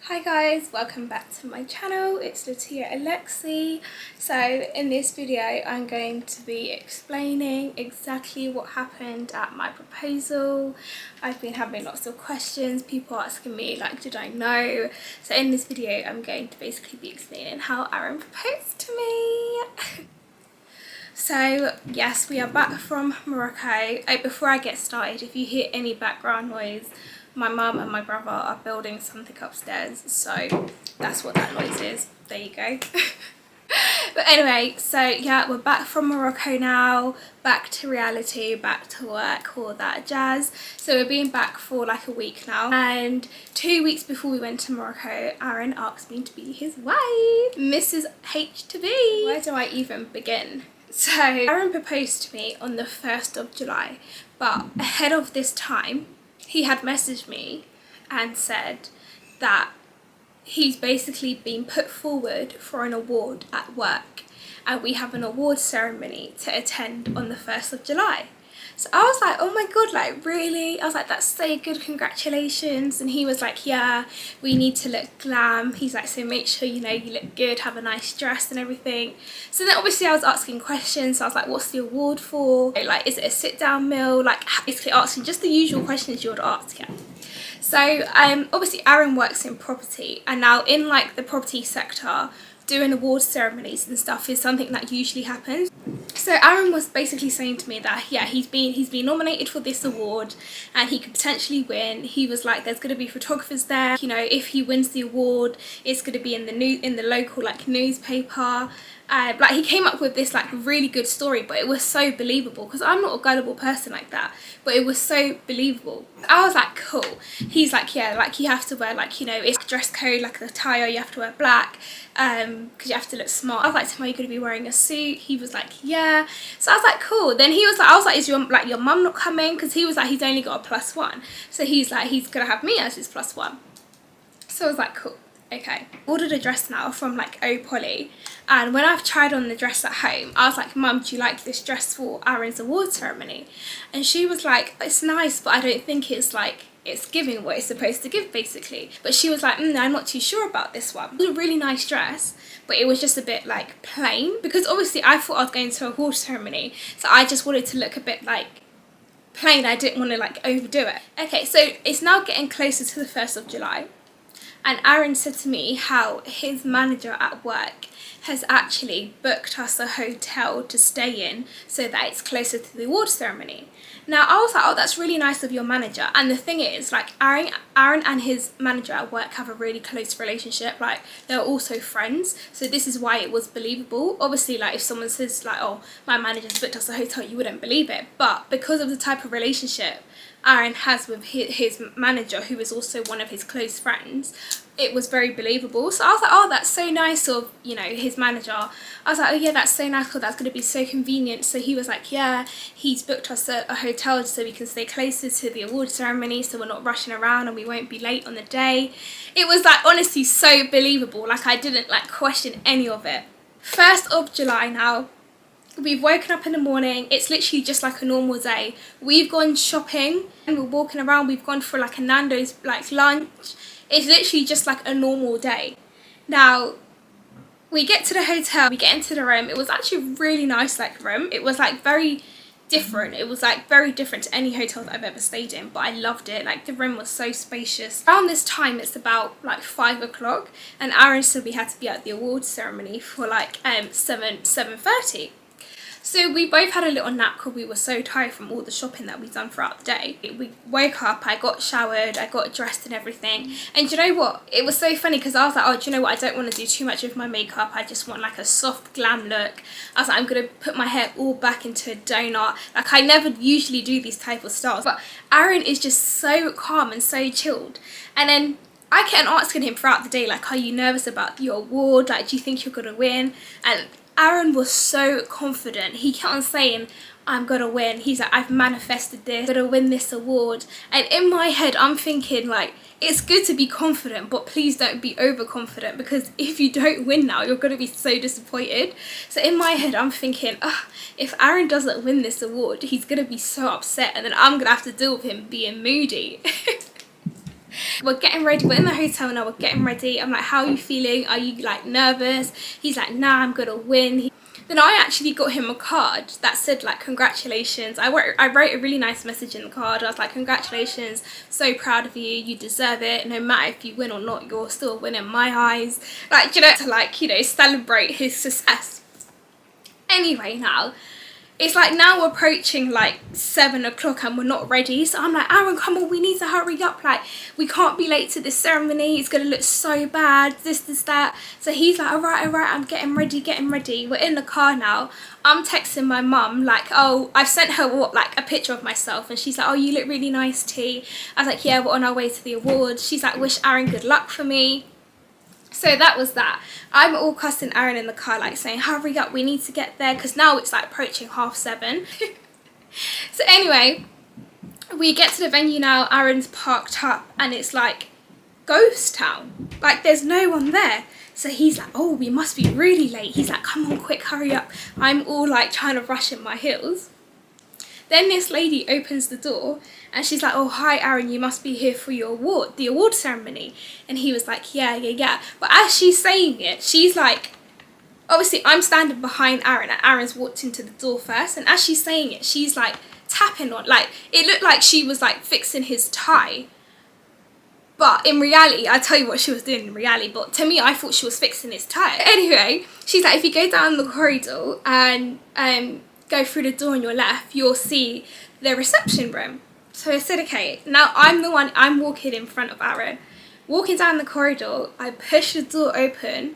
Hi guys, welcome back to my channel. It's Latia Alexi. So in this video I'm going to be explaining exactly what happened at my proposal. I've been having lots of questions, people asking me like did I know. So in this video I'm going to basically be explaining how Aaron proposed to me. So yes, we are back from Morocco. Before I get started, if you hear any background noise, my mum and my brother are building something upstairs, so that's what that noise is. There you go. But anyway, so yeah, we're back from Morocco now, back to reality, back to work, all that jazz. So we've been back for like a week now, and 2 weeks before we went to Morocco, Aaron asked me to be his wife, Mrs. H to be. Where do I even begin? So Aaron proposed to me on the 1st of July, but ahead of this time, he had messaged me and said that he's basically been put forward for an award at work, and we have an award ceremony to attend on the 1st of July. So I was like, oh my god, like really? I was like, that's so good, congratulations. And he was like, yeah, we need to look glam. He's like, so make sure you look good, have a nice dress and everything. So then obviously I was asking questions. So I was like, what's the award for? Like, is it a sit down meal? Like basically asking just the usual questions you would ask, yeah. So obviously Aaron works in property, and now in like the property sector, doing award ceremonies and stuff is something that usually happens. So Aaron was basically saying to me that yeah, he's been nominated for this award and he could potentially win. He was like, there's going to be photographers there, if he wins the award it's going to be in the local like newspaper. Like he came up with this like really good story, but it was so believable because I'm not a gullible person like that, but it was so believable. I was like, cool. He's like, yeah, like you have to wear like it's dress code, like the attire, you have to wear black because you have to look smart. I was like, tomorrow you're going to be wearing a suit. He was like, yeah. So I was like, cool. Then he was like, I was like, is your mum not coming? Because he was like, he's only got a +1, so he's like, he's gonna have me as his +1. So I was like, cool. Okay, ordered a dress now from like Poly, and when I've tried on the dress at home, I was like, Mum, do you like this dress for Aaron's award ceremony? And she was like, it's nice, but I don't think it's giving what it's supposed to give basically. But she was like, I'm not too sure about this one. It was a really nice dress, but it was just a bit like plain, because obviously I thought I was going to a award ceremony, so I just wanted to look a bit like plain. I didn't want to like overdo it. Okay, so it's now getting closer to the 1st of July. And Aaron said to me how his manager at work has actually booked us a hotel to stay in so that it's closer to the award ceremony. Now I was like, oh, that's really nice of your manager. And the thing is, like Aaron and his manager at work have a really close relationship. Like they're also friends, so this is why it was believable. Obviously, like if someone says like, oh, my manager's booked us a hotel, you wouldn't believe it. But because of the type of relationship Aaron has with his manager, who is also one of his close friends, it was very believable. So I was like, oh, that's so nice of his manager. I was like, oh yeah, that's so nice, that's going to be so convenient. So he was like, yeah, he's booked us a hotel so we can stay closer to the award ceremony, so we're not rushing around and we won't be late on the day. It was like honestly so believable. Like I didn't like question any of it. 1st of July now. We've woken up in the morning, it's literally just like a normal day. We've gone shopping and we're walking around, we've gone for like a Nando's like lunch. It's literally just like a normal day. Now, we get to the hotel, we get into the room. It was actually a really nice like room. It was like very different. It was like very different to any hotel that I've ever stayed in, but I loved it. Like the room was so spacious. Around this time, it's about like 5 o'clock, and Aaron said we had to be at the awards ceremony for like 7:30. So we both had a little nap because we were so tired from all the shopping that we'd done throughout the day. We woke up, I got showered, I got dressed and everything. And do you know what? It was so funny because I was like, oh, do you know what? I don't want to do too much with my makeup. I just want like a soft glam look. I was like, I'm going to put my hair all back into a donut. Like I never usually do these type of styles. But Aaron is just so calm and so chilled. And then I kept asking him throughout the day, like, are you nervous about your award? Like, do you think you're going to win? And Aaron was so confident. He kept on saying, I'm gonna win. He's like, I've manifested this, I'm gonna win this award. And in my head, I'm thinking like, it's good to be confident, but please don't be overconfident, because if you don't win now, you're gonna be so disappointed. So in my head, I'm thinking, if Aaron doesn't win this award, he's gonna be so upset, and then I'm gonna have to deal with him being moody. We're getting ready, we're in the hotel now, we're getting ready. I'm like, how are you feeling? Are you like nervous? He's like, nah, I'm gonna win. Then I actually got him a card that said like, congratulations. I wrote a really nice message in the card. I was like, congratulations, so proud of you, you deserve it. No matter if you win or not, you're still a winner in my eyes. Like, you know, to like, you know, celebrate his success. Anyway, now it's like, now we're approaching like 7 o'clock and we're not ready. So I'm like, Aaron, come on, we need to hurry up. Like, we can't be late to this ceremony. It's going to look so bad, this, that. So he's like, all right, I'm getting ready. We're in the car now. I'm texting my mum like, oh, I've sent her like a picture of myself, and she's like, oh, you look really nice, T. I was like, yeah, we're on our way to the awards. She's like, wish Aaron good luck for me. So that was that. I'm all cussing Aaron in the car, like saying, hurry up, we need to get there, because now it's like approaching 7:30. So anyway, we get to the venue now. Aaron's parked up and it's like ghost town. Like, there's no one there. So he's like, oh, we must be really late. He's like, come on, quick, hurry up. I'm all like trying to rush in my heels. Then this lady opens the door and she's like, oh, hi, Aaron, you must be here for your award, the award ceremony. And he was like, yeah. But as she's saying it, she's like, obviously I'm standing behind Aaron and Aaron's walked into the door first. And as she's saying it, she's like tapping on, like, it looked like she was like fixing his tie. But in reality, I'll tell you what she was doing in reality, but to me, I thought she was fixing his tie. Anyway, she's like, if you go down the corridor and go through the door on your left, you'll see the reception room. So I said, okay. Now I'm walking in front of Aaron. Walking down the corridor, I pushed the door open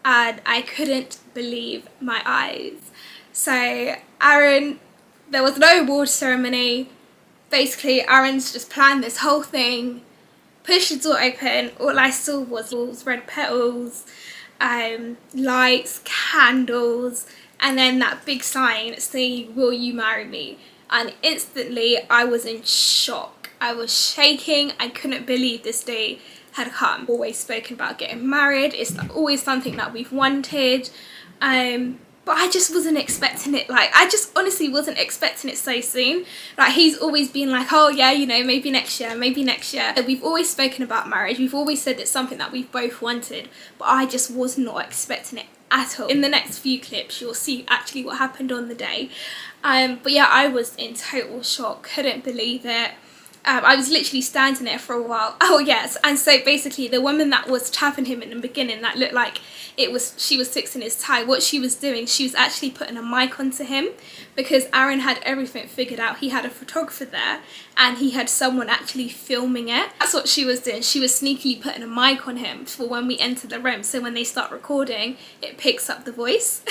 and I couldn't believe my eyes. So Aaron, there was no award ceremony. Basically, Aaron's just planned this whole thing, pushed the door open, all I saw was red petals, lights, candles, and then that big sign saying, will you marry me? And instantly I was in shock. I was shaking. I couldn't believe this day had come. Always spoken about getting married. It's always something that we've wanted. But I just wasn't expecting it. Like, I just honestly wasn't expecting it so soon. Like, he's always been like, oh yeah, you know, maybe next year. We've always spoken about marriage. We've always said it's something that we've both wanted, but I just was not expecting it at all. In the next few clips, you'll see actually what happened on the day. But yeah, I was in total shock. Couldn't believe it. I was literally standing there for a while. Oh yes, and so basically the woman that was tapping him in the beginning, that looked like she was fixing his tie, what she was doing, she was actually putting a mic onto him, because Aaron had everything figured out. He had a photographer there and he had someone actually filming it. That's what she was doing. She was sneakily putting a mic on him for when we enter the room, so when they start recording, it picks up the voice.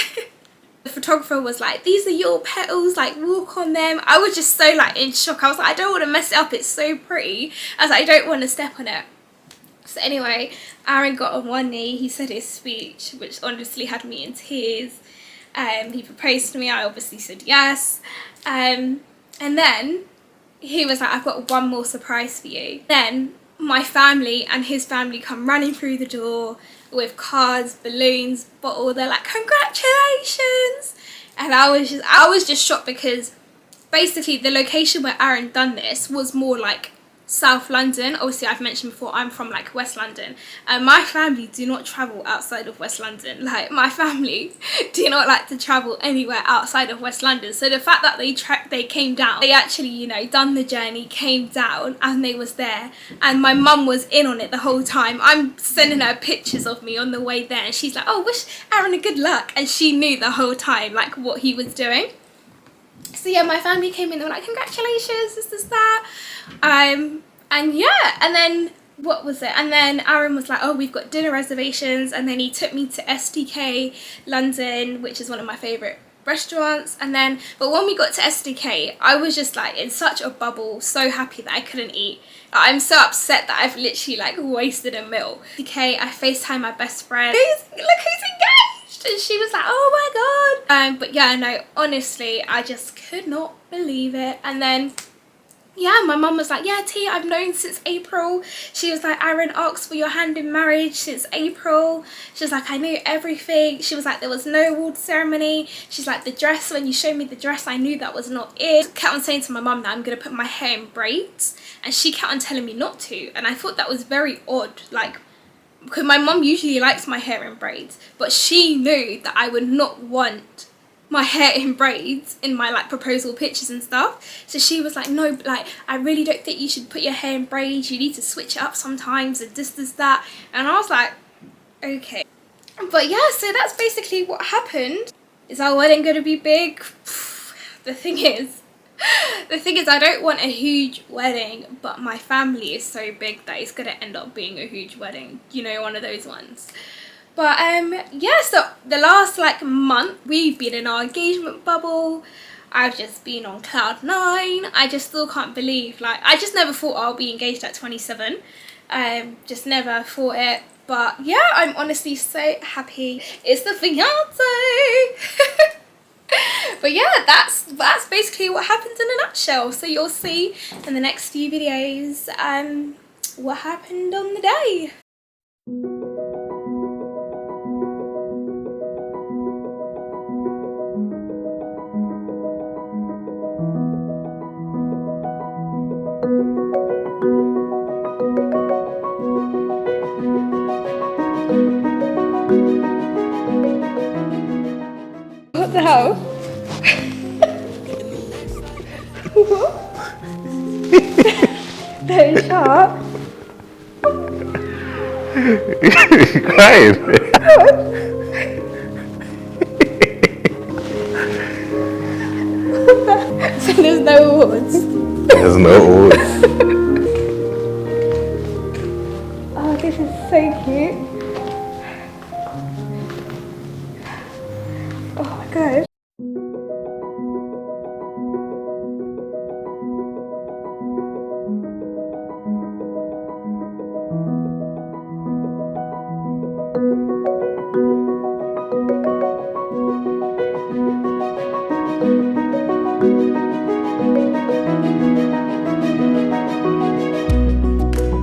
The photographer was like, these are your petals, like walk on them. I was just so like in shock. I was like, I don't want to mess it up, it's so pretty. I was like, I don't want to step on it. So anyway, Aaron got on one knee, he said his speech, which honestly had me in tears. He proposed to me, I obviously said yes. And then he was like, I've got one more surprise for you. Then my family and his family come running through the door with cards, balloons, bottle. They're like, congratulations. And I was just shocked, because basically the location where Aaron done this was more like South London. Obviously, I've mentioned before, I'm from like West London, and my family do not travel outside of West London. Like, my family do not like to travel anywhere outside of West London. So the fact that they came down, they actually, you know, done the journey, came down, and they was there, and my mum was in on it the whole time. I'm sending her pictures of me on the way there, and she's like, oh, wish Aaron a good luck, and she knew the whole time like what he was doing. So yeah, my family came in, they were like, congratulations, this, that. And yeah, and then what was it? And then Aaron was like, oh, we've got dinner reservations. And then he took me to SDK London, which is one of my favourite restaurants. And then, but when we got to SDK, I was just like in such a bubble, so happy that I couldn't eat. I'm so upset that I've literally like wasted a meal. SDK, I FaceTime my best friend. Look who's engaged! And she was like, oh my god. But yeah, no, honestly, I just could not believe it. And then, yeah, my mum was like, yeah, T, I've known since April. She was like, Aaron asked for your hand in marriage since April. She was like, I knew everything. She was like, there was no award ceremony. She's like, the dress, when you showed me the dress, I knew that was not it. I kept on saying to my mum that I'm going to put my hair in braids, and she kept on telling me not to. And I thought that was very odd, like, because my mum usually likes my hair in braids, but she knew that I would not want my hair in braids in my like proposal pictures and stuff. So she was like, no, like, I really don't think you should put your hair in braids, you need to switch it up sometimes, and this that. And I was like, okay. But yeah, so that's basically what happened. Is our wedding gonna be big? The thing is I don't want a huge wedding, but my family is so big that it's gonna end up being a huge wedding, you know, one of those ones. But yeah, so the last like month we've been in our engagement bubble. I've just been on cloud 9. I just still can't believe, like, I just never thought I'll be engaged at 27. Just never thought it. But yeah, I'm honestly so happy. It's the fiance. But yeah, that's basically what happens in a nutshell. So you'll see in the next few videos what happened on the day. What the hell? Very sharp. You're crying. So there's no awards. There's no awards. Oh, this is so cute. Oh my god.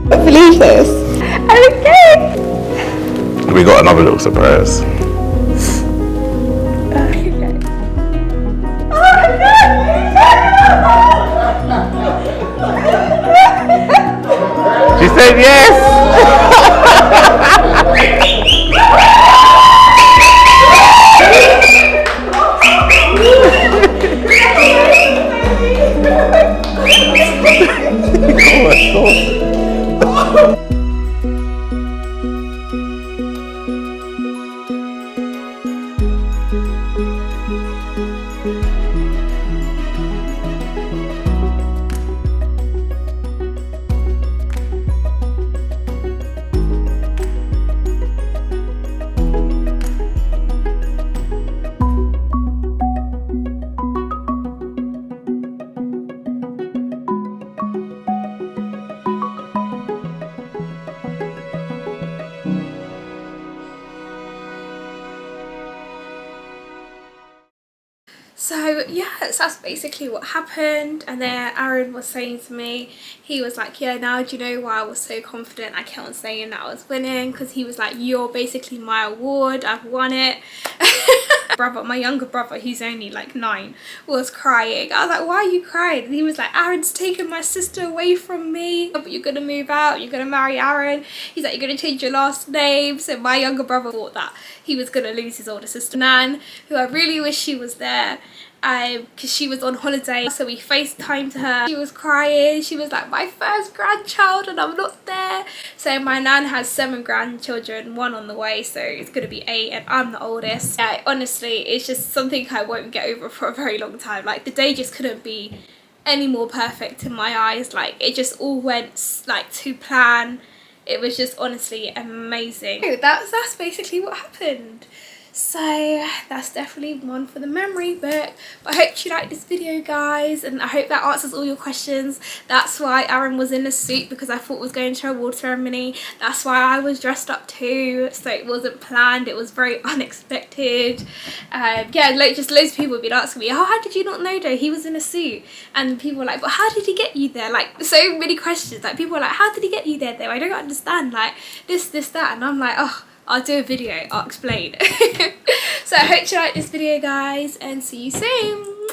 I believe this. Okay. We got another little surprise. Okay. She said yes. So yeah, so that's basically what happened. And then Aaron was saying to me, he was like, yeah, now do you know why I was so confident? I kept on saying that I was winning, because he was like, you're basically my award, I've won it. Brother, my younger brother, who's only like 9, was crying. I was like, why are you crying? And he was like, Aaron's taken my sister away from me, but you're gonna move out, you're gonna marry Aaron. He's like, you're gonna change your last name. So my younger brother thought that he was gonna lose his older sister Nan, who I really wish she was there, because she was on holiday. So we FaceTimed her. She was crying. She was like, my first grandchild and I'm not there. So my nan has 7 grandchildren, 1 on the way, so it's gonna be 8, and I'm the oldest. Yeah, honestly, it's just something I won't get over for a very long time. Like, the day just couldn't be any more perfect in my eyes. Like, it just all went like to plan. It was just honestly amazing. That's basically what happened. So that's definitely one for the memory book. But I hope you liked this video, guys, and I hope that answers all your questions. That's why Aaron was in a suit, because I thought it was going to a award ceremony. That's why I was dressed up too, so it wasn't planned, it was very unexpected. Yeah, like just loads of people have been asking me, oh, how did you not know though, he was in a suit? And people were like, but how did he get you there? Like, so many questions. Like, people were like, how did he get you there though? I don't understand, like this, that. And I'm like, oh, I'll do a video, I'll explain. So I hope you liked this video, guys, and see you soon.